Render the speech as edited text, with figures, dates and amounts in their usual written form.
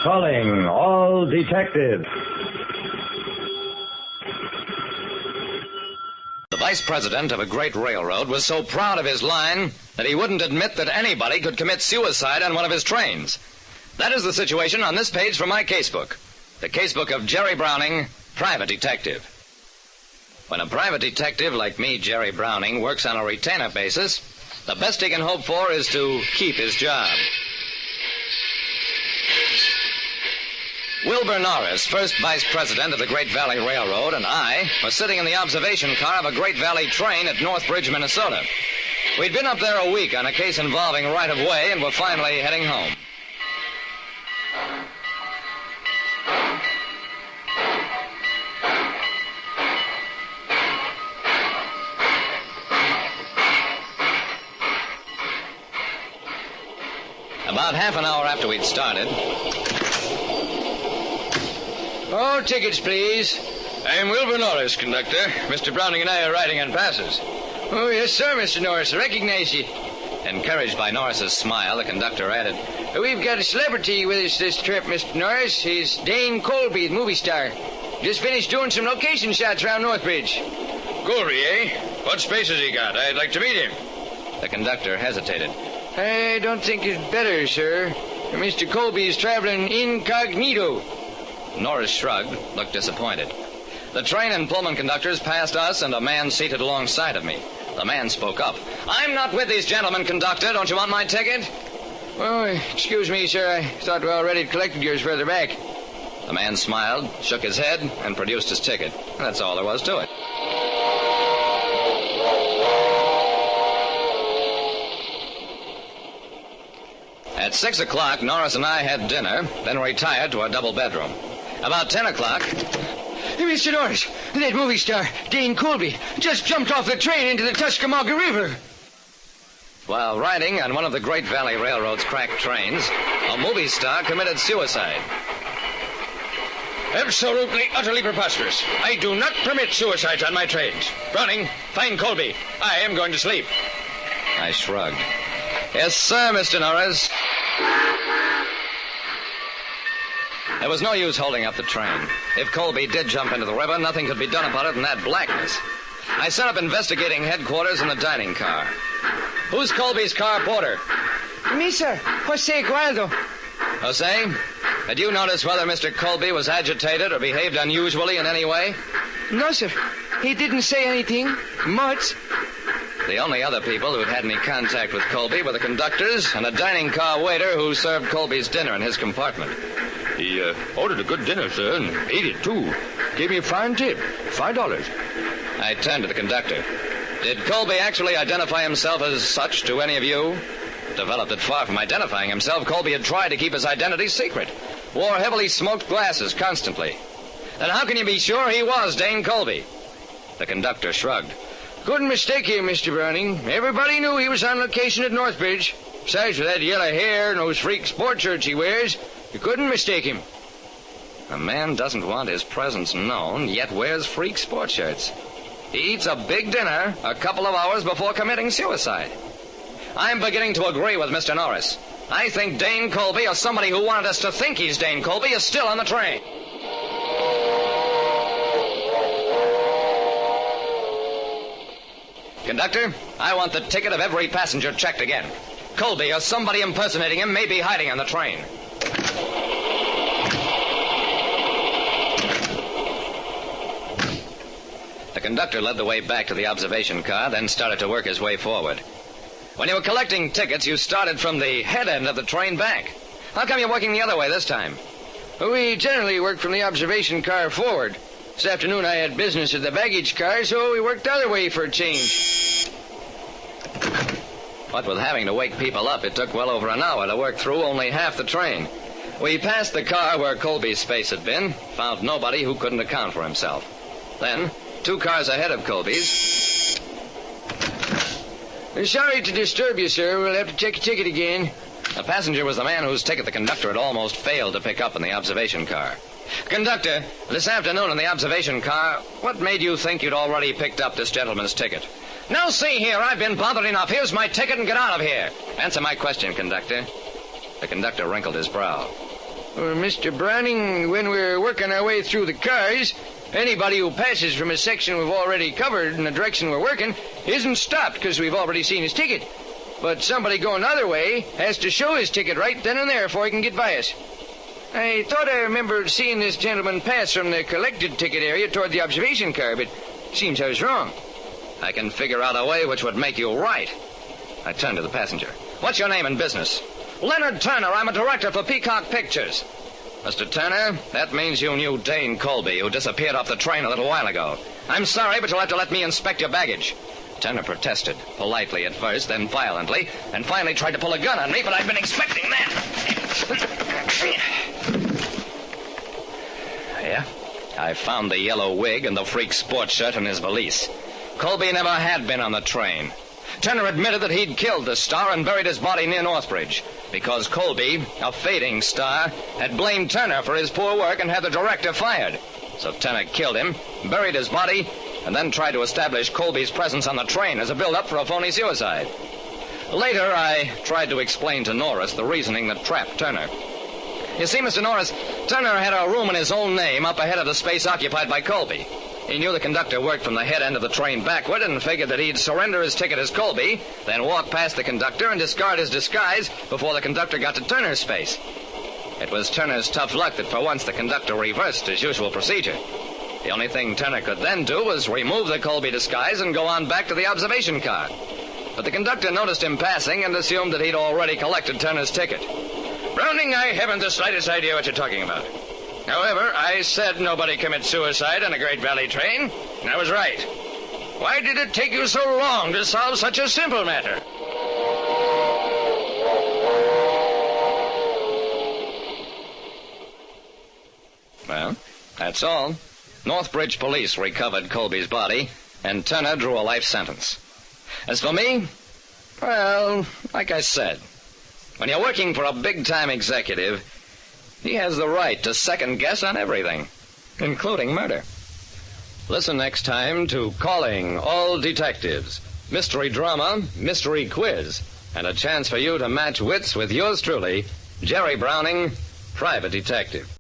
Calling all detectives. The vice president of a great railroad was so proud of his line that he wouldn't admit that anybody could commit suicide on one of his trains. That is the situation on this page from my casebook. The casebook of Jerry Browning, private detective. When a private detective like me, Jerry Browning, works on a retainer basis, the best he can hope for is to keep his job. Wilbur Norris, first vice president of the Great Valley Railroad, and I were sitting in the observation car of a Great Valley train at Northbridge, Minnesota. We'd been up there a week on a case involving right-of-way and were finally heading home. About half an hour after we'd started... All tickets, please. I'm Wilbur Norris, conductor. Mr. Browning and I are riding on passes. Oh, yes, sir, Mr. Norris. I recognize you. Encouraged by Norris's smile, the conductor added, We've got a celebrity with us this trip, Mr. Norris. He's Dane Colby, the movie star. Just finished doing some location shots around Northbridge. Colby, eh? What space has he got? I'd like to meet him. The conductor hesitated. I don't think it's better, sir. Mr. Colby is traveling incognito. Norris shrugged, looked disappointed. The train and Pullman conductors passed us and a man seated alongside of me. The man spoke up. I'm not with these gentlemen, conductor. Don't you want my ticket? Oh, excuse me, sir. I thought we already collected yours further back. The man smiled, shook his head, and produced his ticket. That's all there was to it. At 6 o'clock, Norris and I had dinner, then retired to our double bedroom. About 10 o'clock... Hey, Mr. Norris, that movie star, Dane Colby, just jumped off the train into the Tuscaloosa River. While riding on one of the Great Valley Railroad's cracked trains, a movie star committed suicide. Absolutely, utterly preposterous. I do not permit suicides on my trains. Browning, find Colby. I am going to sleep. I shrugged. Yes, sir, Mr. Norris. There was no use holding up the train. If Colby did jump into the river, nothing could be done about it in that blackness. I set up investigating headquarters in the dining car. Who's Colby's car porter? Me, sir. Jose Gualdo. Jose, had you noticed whether Mr. Colby was agitated or behaved unusually in any way? No, sir. He didn't say anything much. The only other people who'd had any contact with Colby were the conductors and a dining car waiter who served Colby's dinner in his compartment. He ordered a good dinner, sir, and ate it, too. Gave me a fine tip, $5. I turned to the conductor. Did Colby actually identify himself as such to any of you? It developed that far from identifying himself, Colby had tried to keep his identity secret. Wore heavily smoked glasses constantly. Then how can you be sure he was Dane Colby? The conductor shrugged. Couldn't mistake him, Mr. Browning. Everybody knew he was on location at Northbridge. Besides, with that yellow hair and those freak sport shirts he wears, you couldn't mistake him. A man doesn't want his presence known, yet wears freak sport shirts. He eats a big dinner a couple of hours before committing suicide. I'm beginning to agree with Mr. Norris. I think Dane Colby, or somebody who wanted us to think he's Dane Colby, is still on the train. Conductor, I want the ticket of every passenger checked again. Colby or somebody impersonating him may be hiding on the train. The conductor led the way back to the observation car, then started to work his way forward. When you were collecting tickets, you started from the head end of the train back. How come you're working the other way this time? We generally work from the observation car forward. This afternoon I had business at the baggage car, so we worked the other way for a change. What with having to wake people up, it took well over an hour to work through only half the train. We passed the car where Colby's space had been, found nobody who couldn't account for himself. Then, 2 cars ahead of Colby's. Sorry to disturb you, sir. We'll have to check your ticket again. The passenger was the man whose ticket the conductor had almost failed to pick up in the observation car. Conductor, this afternoon in the observation car, what made you think you'd already picked up this gentleman's ticket? Now, see here, I've been bothered enough. Here's my ticket and get out of here. Answer my question, conductor. The conductor wrinkled his brow. Mr. Browning, when we're working our way through the cars, anybody who passes from a section we've already covered in the direction we're working isn't stopped because we've already seen his ticket. But somebody going the other way has to show his ticket right then and there before he can get by us. I thought I remembered seeing this gentleman pass from the collected ticket area toward the observation car, but seems I was wrong. I can figure out a way which would make you right. I turned to the passenger. What's your name and business? Leonard Turner. I'm a director for Peacock Pictures. Mr. Turner, that means you knew Dane Colby, who disappeared off the train a little while ago. I'm sorry, but you'll have to let me inspect your baggage. Turner protested, politely at first, then violently, and finally tried to pull a gun on me, but I've been expecting that. Yeah, I found the yellow wig and the freak sports shirt in his valise. Colby never had been on the train. Turner admitted that he'd killed the star and buried his body near Northbridge because Colby, a fading star, had blamed Turner for his poor work and had the director fired. So Turner killed him, buried his body, and then tried to establish Colby's presence on the train as a build-up for a phony suicide. Later, I tried to explain to Norris the reasoning that trapped Turner. You see, Mr. Norris, Turner had a room in his own name up ahead of the space occupied by Colby. He knew the conductor worked from the head end of the train backward and figured that he'd surrender his ticket as Colby, then walk past the conductor and discard his disguise before the conductor got to Turner's space. It was Turner's tough luck that for once the conductor reversed his usual procedure. The only thing Turner could then do was remove the Colby disguise and go on back to the observation car. But the conductor noticed him passing and assumed that he'd already collected Turner's ticket. Browning, I haven't the slightest idea what you're talking about. However, I said nobody commits suicide on a Great Valley train, and I was right. Why did it take you so long to solve such a simple matter? Well, that's all. Northbridge police recovered Colby's body, and Turner drew a life sentence. As for me, well, like I said, when you're working for a big-time executive, he has the right to second guess on everything, including murder. Listen next time to Calling All Detectives, mystery drama, mystery quiz, and a chance for you to match wits with yours truly, Jerry Browning, private detective.